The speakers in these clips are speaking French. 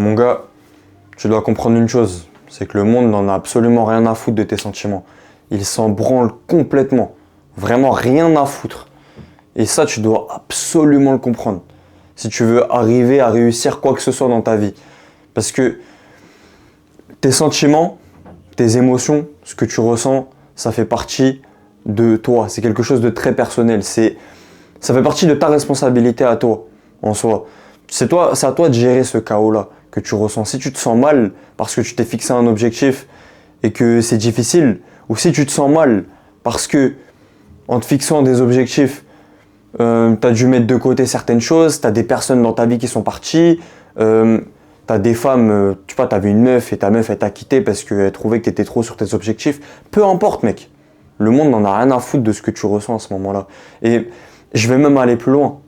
Mon gars, tu dois comprendre une chose, c'est que le monde n'en a absolument rien à foutre de tes sentiments. Il s'en branle complètement. Vraiment rien à foutre. Et ça, tu dois absolument le comprendre. Si tu veux arriver à réussir quoi que ce soit dans ta vie. Parce que tes sentiments, tes émotions, ce que tu ressens, ça fait partie de toi. C'est quelque chose de très personnel. Ça fait partie de ta responsabilité à toi, en soi. C'est à toi de gérer ce chaos-là que tu ressens. Si tu te sens mal parce que tu t'es fixé un objectif et que c'est difficile, ou si tu te sens mal parce que en te fixant des objectifs, tu as dû mettre de côté certaines choses, tu as des personnes dans ta vie qui sont parties, tu as des femmes, tu vois, tu avais une meuf et ta meuf elle t'a quitté parce qu'elle trouvait que tu étais trop sur tes objectifs. Peu importe mec, le monde n'en a rien à foutre de ce que tu ressens à ce moment-là. Et je vais même aller plus loin.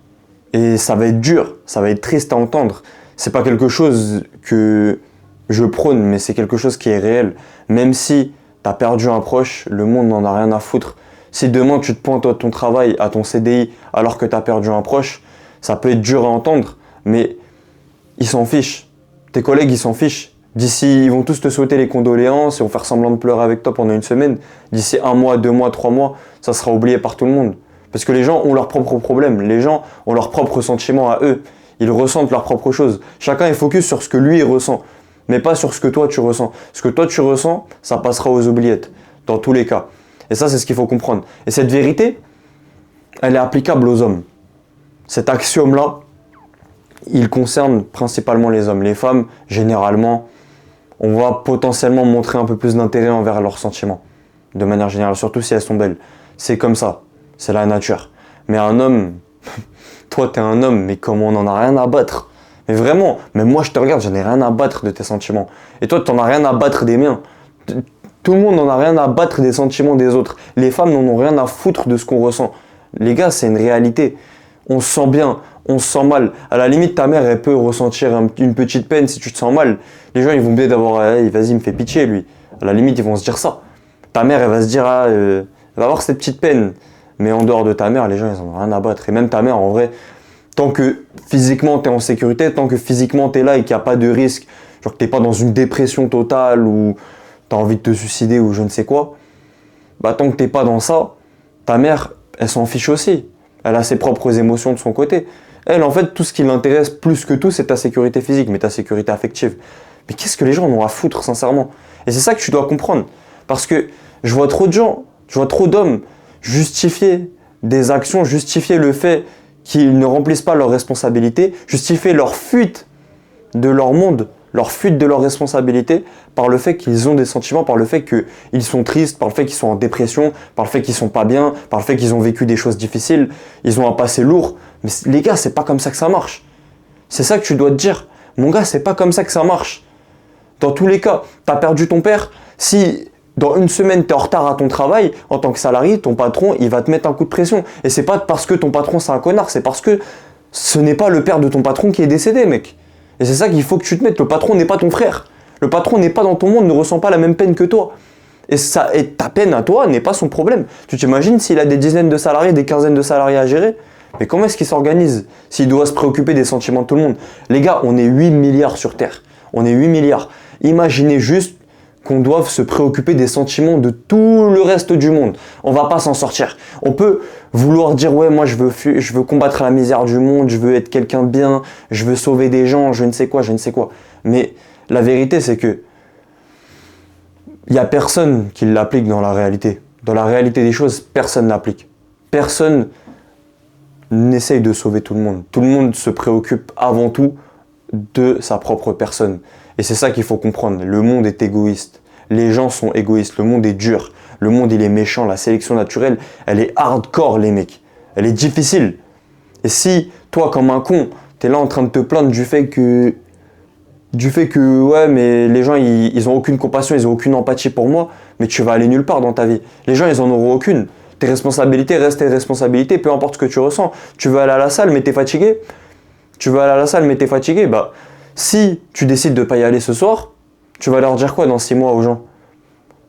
Et ça va être dur, ça va être triste à entendre. C'est pas quelque chose que je prône, mais c'est quelque chose qui est réel. Même si tu as perdu un proche, le monde n'en a rien à foutre. Si demain tu te pointes à ton travail, à ton CDI, alors que tu as perdu un proche, ça peut être dur à entendre, mais ils s'en fichent. Tes collègues, ils s'en fichent. D'ici, ils vont tous te souhaiter les condoléances et vont faire semblant de pleurer avec toi pendant une semaine. D'ici 1 mois, 2 mois, 3 mois, ça sera oublié par tout le monde. Parce que les gens ont leurs propres problèmes, les gens ont leurs propres sentiments à eux. Ils ressentent leurs propres choses. Chacun est focus sur ce que lui il ressent, mais pas sur ce que toi tu ressens. Ce que toi tu ressens, ça passera aux oubliettes, dans tous les cas. Et ça, c'est ce qu'il faut comprendre. Et cette vérité, elle est applicable aux hommes. Cet axiome-là, il concerne principalement les hommes. Les femmes, généralement, on va potentiellement montrer un peu plus d'intérêt envers leurs sentiments. De manière générale, surtout si elles sont belles. C'est comme ça. C'est la nature. Mais un homme, toi t'es un homme, mais comme on n'en a rien à battre. Mais vraiment, même moi je te regarde, j'en ai rien à battre de tes sentiments. Et toi t'en as rien à battre des miens. Tout le monde n'en a rien à battre des sentiments des autres. Les femmes n'en ont rien à foutre de ce qu'on ressent. Les gars, c'est une réalité. On se sent bien, on se sent mal. À la limite, ta mère, elle peut ressentir une petite peine si tu te sens mal. Les gens, ils vont me dire d'avoir, hey, vas-y, il me fait pitié, lui. À la limite, ils vont se dire ça. Ta mère, elle va se dire, elle va avoir cette petite peine. Mais en dehors de ta mère, les gens, ils en ont rien à battre. Et même ta mère, en vrai, tant que physiquement, tu es en sécurité, tant que physiquement, tu es là et qu'il n'y a pas de risque, genre que tu n'es pas dans une dépression totale ou tu as envie de te suicider ou je ne sais quoi, bah tant que tu n'es pas dans ça, ta mère, elle s'en fiche aussi. Elle a ses propres émotions de son côté. Elle, en fait, tout ce qui l'intéresse plus que tout, c'est ta sécurité physique, mais ta sécurité affective. Mais qu'est-ce que les gens en ont à foutre, sincèrement? Et c'est ça que tu dois comprendre. Parce que je vois trop de gens, je vois trop d'hommes justifier des actions, justifier le fait qu'ils ne remplissent pas leurs responsabilités, justifier leur fuite de leur monde, leur fuite de leurs responsabilités par le fait qu'ils ont des sentiments, par le fait qu'ils sont tristes, par le fait qu'ils sont en dépression, par le fait qu'ils sont pas bien, par le fait qu'ils ont vécu des choses difficiles, ils ont un passé lourd. Mais les gars, c'est pas comme ça que ça marche. C'est ça que tu dois te dire. Mon gars, c'est pas comme ça que ça marche. Dans tous les cas, t'as perdu ton père, si dans une semaine, tu es en retard à ton travail, en tant que salarié, ton patron, il va te mettre un coup de pression. Et c'est pas parce que ton patron, c'est un connard, c'est parce que ce n'est pas le père de ton patron qui est décédé, mec. Et c'est ça qu'il faut que tu te mettes. Le patron n'est pas ton frère. Le patron n'est pas dans ton monde, ne ressent pas la même peine que toi. Et ta peine à toi n'est pas son problème. Tu t'imagines s'il a des dizaines de salariés, des quinzaines de salariés à gérer? Mais comment est-ce qu'il s'organise s'il doit se préoccuper des sentiments de tout le monde? Les gars, on est 8 milliards sur Terre. On est 8 milliards. Imaginez juste qu'on doive se préoccuper des sentiments de tout le reste du monde. On va pas s'en sortir. On peut vouloir dire ouais, moi je veux combattre la misère du monde, je veux être quelqu'un de bien, je veux sauver des gens, je ne sais quoi. Mais la vérité c'est que il y a personne qui l'applique dans la réalité. Dans la réalité des choses, personne n'applique. Personne n'essaye de sauver tout le monde. Tout le monde se préoccupe avant tout de sa propre personne. Et c'est ça qu'il faut comprendre. Le monde est égoïste. Les gens sont égoïstes. Le monde est dur. Le monde, il est méchant. La sélection naturelle, elle est hardcore, les mecs. Elle est difficile. Et si, toi, comme un con, t'es là en train de te plaindre du fait que ouais, mais les gens, ils ont aucune compassion, ils ont aucune empathie pour moi, mais tu vas aller nulle part dans ta vie. Les gens, ils en auront aucune. Tes responsabilités restent tes responsabilités, peu importe ce que tu ressens. Tu veux aller à la salle, mais t'es fatigué. Bah, si tu décides de ne pas y aller ce soir, tu vas leur dire quoi dans 6 mois aux gens?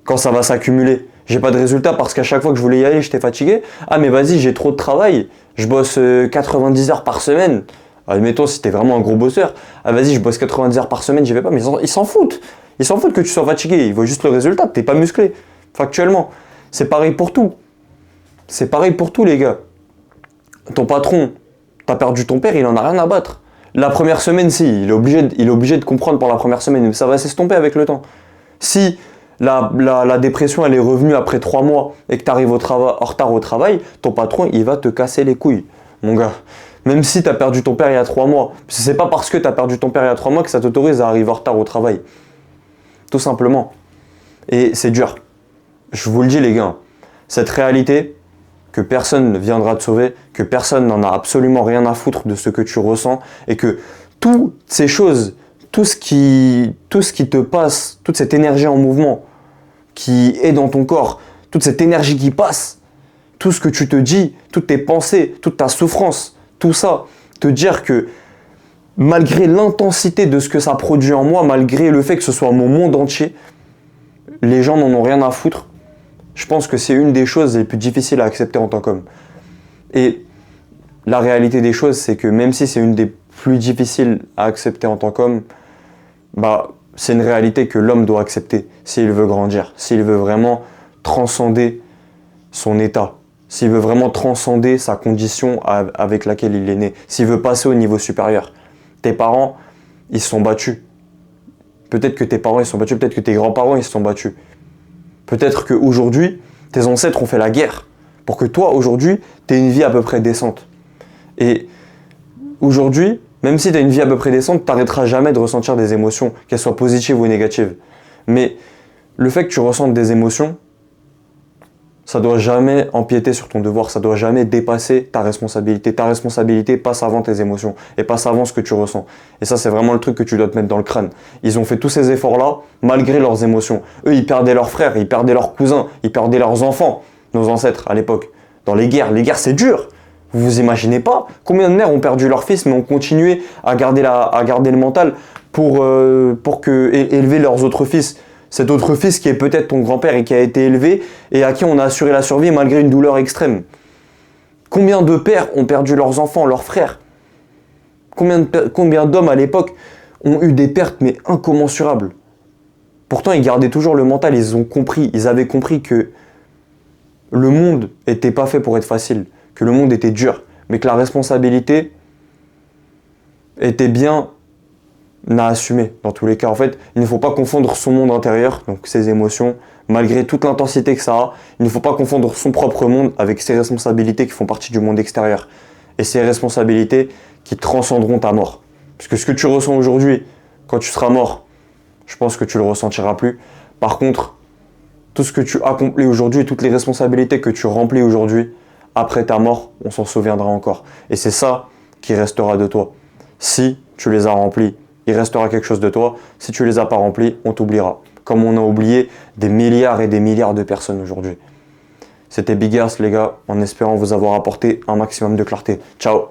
Quand ça va s'accumuler. J'ai pas de résultat parce qu'à chaque fois que je voulais y aller, j'étais fatigué. Ah mais vas-y, j'ai trop de travail. Je bosse 90 heures par semaine. Admettons, si t'es vraiment un gros bosseur, ah vas-y, je bosse 90 heures par semaine, j'y vais pas, mais ils s'en foutent. Ils s'en foutent que tu sois fatigué, ils voient juste le résultat, t'es pas musclé, factuellement. C'est pareil pour tout. C'est pareil pour tout, les gars. Ton patron, t'as perdu ton père, il en a rien à battre. La première semaine, si, il est obligé de comprendre pour la première semaine, mais ça va s'estomper avec le temps. Si la dépression, elle est revenue après 3 mois et que tu arrives en retard au travail, ton patron, il va te casser les couilles, mon gars. Même si tu as perdu ton père il y a 3 mois. C'est pas parce que tu as perdu ton père il y a 3 mois que ça t'autorise à arriver en retard au travail. Tout simplement. Et c'est dur. Je vous le dis, les gars. Cette réalité que personne ne viendra te sauver, que personne n'en a absolument rien à foutre de ce que tu ressens et que toutes ces choses, tout ce qui te passe, toute cette énergie en mouvement qui est dans ton corps, toute cette énergie qui passe, tout ce que tu te dis, toutes tes pensées, toute ta souffrance, tout ça, te dire que malgré l'intensité de ce que ça produit en moi, malgré le fait que ce soit mon monde entier, les gens n'en ont rien à foutre. Je pense que c'est une des choses les plus difficiles à accepter en tant qu'homme. Et la réalité des choses, c'est que même si c'est une des plus difficiles à accepter en tant qu'homme, c'est une réalité que l'homme doit accepter s'il veut grandir, s'il veut vraiment transcender son état, s'il veut vraiment transcender sa condition avec laquelle il est né, s'il veut passer au niveau supérieur. Tes parents, ils se sont battus. Peut-être que tes parents, ils se sont battus, peut-être que tes grands-parents, ils se sont battus. Peut-être qu'aujourd'hui, tes ancêtres ont fait la guerre pour que toi, aujourd'hui, tu aies une vie à peu près décente. Et aujourd'hui, même si tu as une vie à peu près décente, tu n'arrêteras jamais de ressentir des émotions, qu'elles soient positives ou négatives. Mais le fait que tu ressentes des émotions, ça ne doit jamais empiéter sur ton devoir, ça ne doit jamais dépasser ta responsabilité. Ta responsabilité passe avant tes émotions et passe avant ce que tu ressens. Et ça, c'est vraiment le truc que tu dois te mettre dans le crâne. Ils ont fait tous ces efforts-là malgré leurs émotions. Eux, ils perdaient leurs frères, ils perdaient leurs cousins, ils perdaient leurs enfants, nos ancêtres à l'époque. Dans les guerres, c'est dur. Vous vous imaginez pas combien de mères ont perdu leur fils mais ont continué à garder le mental pour élever leurs autres fils. Cet autre fils qui est peut-être ton grand-père et qui a été élevé et à qui on a assuré la survie malgré une douleur extrême. Combien de pères ont perdu leurs enfants, leurs frères? Combien d'hommes à l'époque ont eu des pertes mais incommensurables? Pourtant, ils gardaient toujours le mental, ils avaient compris que le monde n'était pas fait pour être facile, que le monde était dur, mais que la responsabilité était bien à assumer dans tous les cas. En fait, il ne faut pas confondre son monde intérieur, donc ses émotions, malgré toute l'intensité que ça a, il ne faut pas confondre son propre monde avec ses responsabilités qui font partie du monde extérieur. Et ces responsabilités qui transcenderont ta mort. Parce que ce que tu ressens aujourd'hui, quand tu seras mort, je pense que tu le ressentiras plus. Par contre, tout ce que tu accomplis aujourd'hui et toutes les responsabilités que tu remplis aujourd'hui, après ta mort, on s'en souviendra encore. Et c'est ça qui restera de toi. Si tu les as remplis, il restera quelque chose de toi. Si tu les as pas remplis, on t'oubliera. Comme on a oublié des milliards et des milliards de personnes aujourd'hui. C'était Big Ass, les gars, en espérant vous avoir apporté un maximum de clarté. Ciao!